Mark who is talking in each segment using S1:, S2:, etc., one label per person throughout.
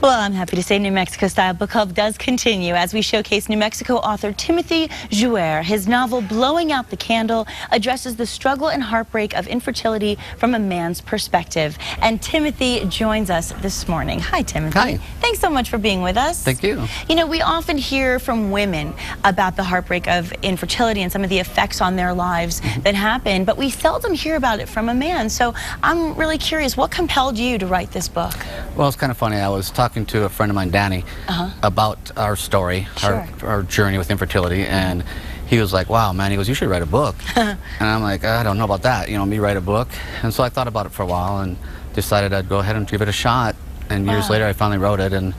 S1: Well, I'm happy to say New Mexico Style Book Club does continue as we showcase New Mexico author Tim Juaire. His novel, Blowing Out the Candle, addresses the struggle and heartbreak of infertility from a man's perspective. And Timothy joins us this morning. Hi, Timothy.
S2: Hi.
S1: Thanks so much for being with us.
S2: Thank you.
S1: You know, we often hear from women about the heartbreak of infertility and some of the effects on their lives that happen, but we seldom hear about it from a man. So I'm really curious, what compelled you to write this book?
S2: Well, it's kind of funny. I was talking to a friend of mine, Danny, about our story, our journey with infertility, and he was like, wow, man, he goes, you should write a book. And I'm like, I don't know about that, you know, me write a book. And so I thought about it for a while and decided I'd go ahead and give it a shot. And years later, I finally wrote it, and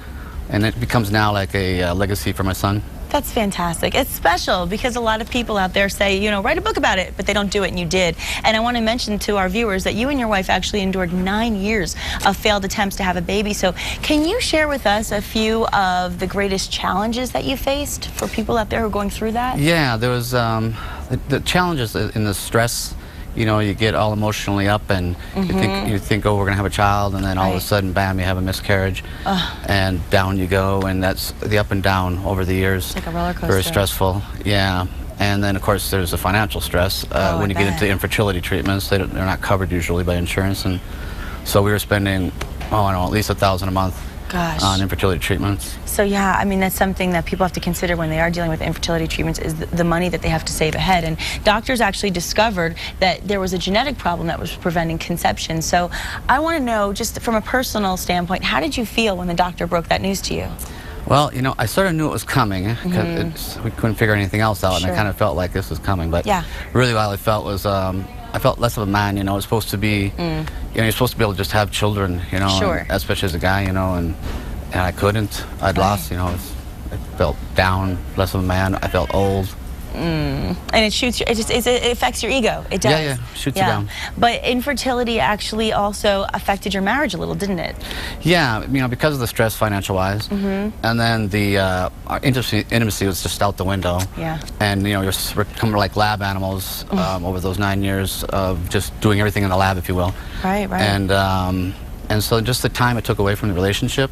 S2: it becomes now like a legacy for my son.
S1: That's fantastic. It's special because a lot of people out there say, you know, write a book about it, but they don't do it, and you did. And I want to mention to our viewers that you and your wife actually endured 9 years of failed attempts to have a baby. So can you share with us a few of the greatest challenges that you faced for people out there who are going through that?
S2: Yeah, there was the challenges in the stress. You know, you get all emotionally up, and you think, oh, we're gonna have a child, and then all of a sudden, bam, you have a miscarriage, and down you go, and that's the up and down over the years.
S1: It's like a roller coaster.
S2: Very stressful, yeah. And then, of course, there's the financial stress when you get into infertility treatments. They're not covered usually by insurance, and so we were spending, oh, I don't know, at least $1,000 a month.
S1: Gosh.
S2: On infertility treatments.
S1: So yeah, I mean, that's something that people have to consider when they are dealing with infertility treatments, is the money that they have to save ahead. And doctors actually discovered that there was a genetic problem that was preventing conception. So I want to know, just from a personal standpoint, how did you feel when the doctor broke that news to you?
S2: Well, you know, I sort of knew it was coming because we couldn't figure anything else out, and I kind of felt like this was coming. But really, what I felt was I felt less of a man. You know, it's supposed to be, you know, you're supposed to be able to just have children. You know, and especially as a guy. You know, and I couldn't. I'd lost. You know, I felt down, less of a man. I felt old.
S1: And it shoots you, it affects your ego. It does.
S2: Yeah, shoots you down.
S1: But infertility actually also affected your marriage a little, didn't it? Yeah,
S2: you know, because of the stress financial-wise, and then the our intimacy was just out the window.
S1: Yeah.
S2: And you know, we're becoming like lab animals over those 9 years of just doing everything in the lab, if you will.
S1: Right.
S2: And so just the time it took away from the relationship,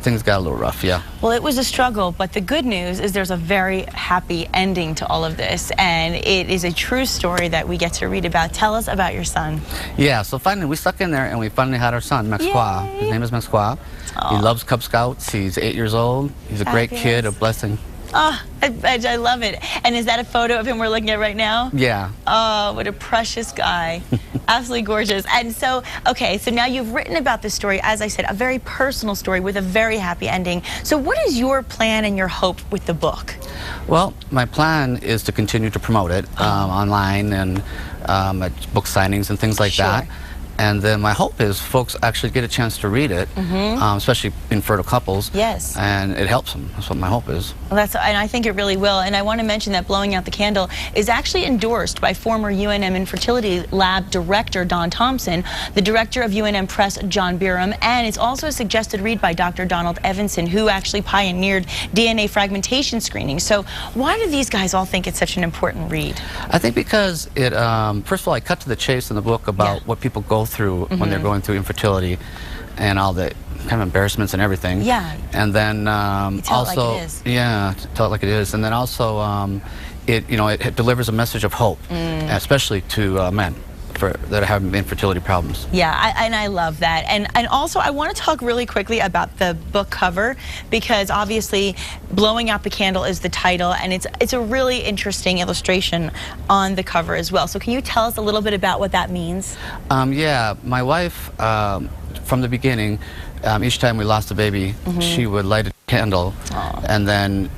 S2: things got a little rough, yeah.
S1: Well, it was a struggle, but the good news is there's a very happy ending to all of this, and it is a true story that we get to read about. Tell us about your son.
S2: Yeah, so finally we stuck in there and we finally had our son, Mexico. His name is Mexico. He loves Cub Scouts. He's 8 years old. He's a great kid, a blessing.
S1: Oh, I love it. And is that a photo of him we're looking at right now?
S2: Yeah.
S1: Oh, what a precious guy. Absolutely gorgeous. And so, okay, so now you've written about this story, as I said, a very personal story with a very happy ending. So what is your plan and your hope with the book?
S2: Well, my plan is to continue to promote it online and at book signings and things like that. And then my hope is folks actually get a chance to read it, especially infertile couples.
S1: Yes.
S2: And it helps them. That's what my hope is.
S1: Well, and I think it really will. And I want to mention that Blowing Out the Candle is actually endorsed by former UNM Infertility Lab Director Don Thompson, the Director of UNM Press John Byram, and it's also a suggested read by Dr. Donald Evanson, who actually pioneered DNA fragmentation screening. So why do these guys all think it's such an important read?
S2: I think because it, first of all, I cut to the chase in the book about what people go through when they're going through infertility and all the kind of embarrassments and everything. Yeah. And then also, tell it like it is. And then also, it delivers a message of hope, especially to men that have infertility problems.
S1: Yeah, and I love that. And also, I want to talk really quickly about the book cover, because obviously Blowing Out the Candle is the title, and it's a really interesting illustration on the cover as well. So can you tell us a little bit about what that means?
S2: Yeah, my wife, from the beginning, each time we lost a baby, she would light a candle, and then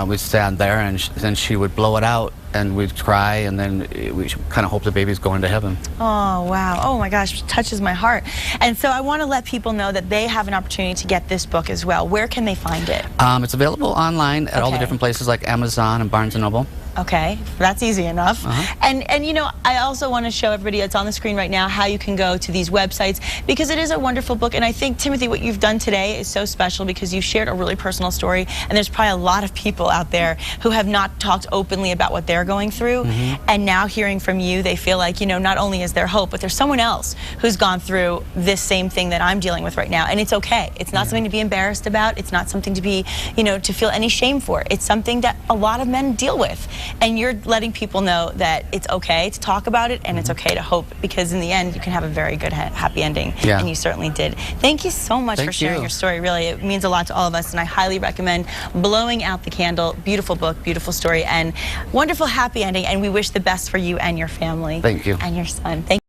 S2: we'd stand there, and then she would blow it out, and we'd cry, and then we kind of hope the baby's going to heaven. Oh,
S1: wow. Oh, my gosh, it touches my heart. And so I want to let people know that they have an opportunity to get this book as well. Where can they find it?
S2: It's available online at all the different places like Amazon and Barnes & Noble.
S1: Okay, that's easy enough. And you know, I also want to show everybody, it's on the screen right now, how you can go to these websites, because it is a wonderful book. And I think, Timothy, what you've done today is so special because you shared a really personal story, and there's probably a lot of people out there who have not talked openly about what they're going through. And now hearing from you, they feel like, you know, not only is there hope, but there's someone else who's gone through this same thing that I'm dealing with right now. And it's okay. It's not something to be embarrassed about. It's not something to be, you know, to feel any shame for. It's something that a lot of men deal with. And you're letting people know that it's okay to talk about it, and it's okay to hope, because in the end you can have a very good happy ending. And you certainly did. Thank you so much for sharing your story. Really, it means a lot to all of us, and I highly recommend Blowing Out the Candle. Beautiful book, beautiful story, and wonderful happy ending, and we wish the best for you and your family.
S2: Thank you.
S1: And your son. Thank you.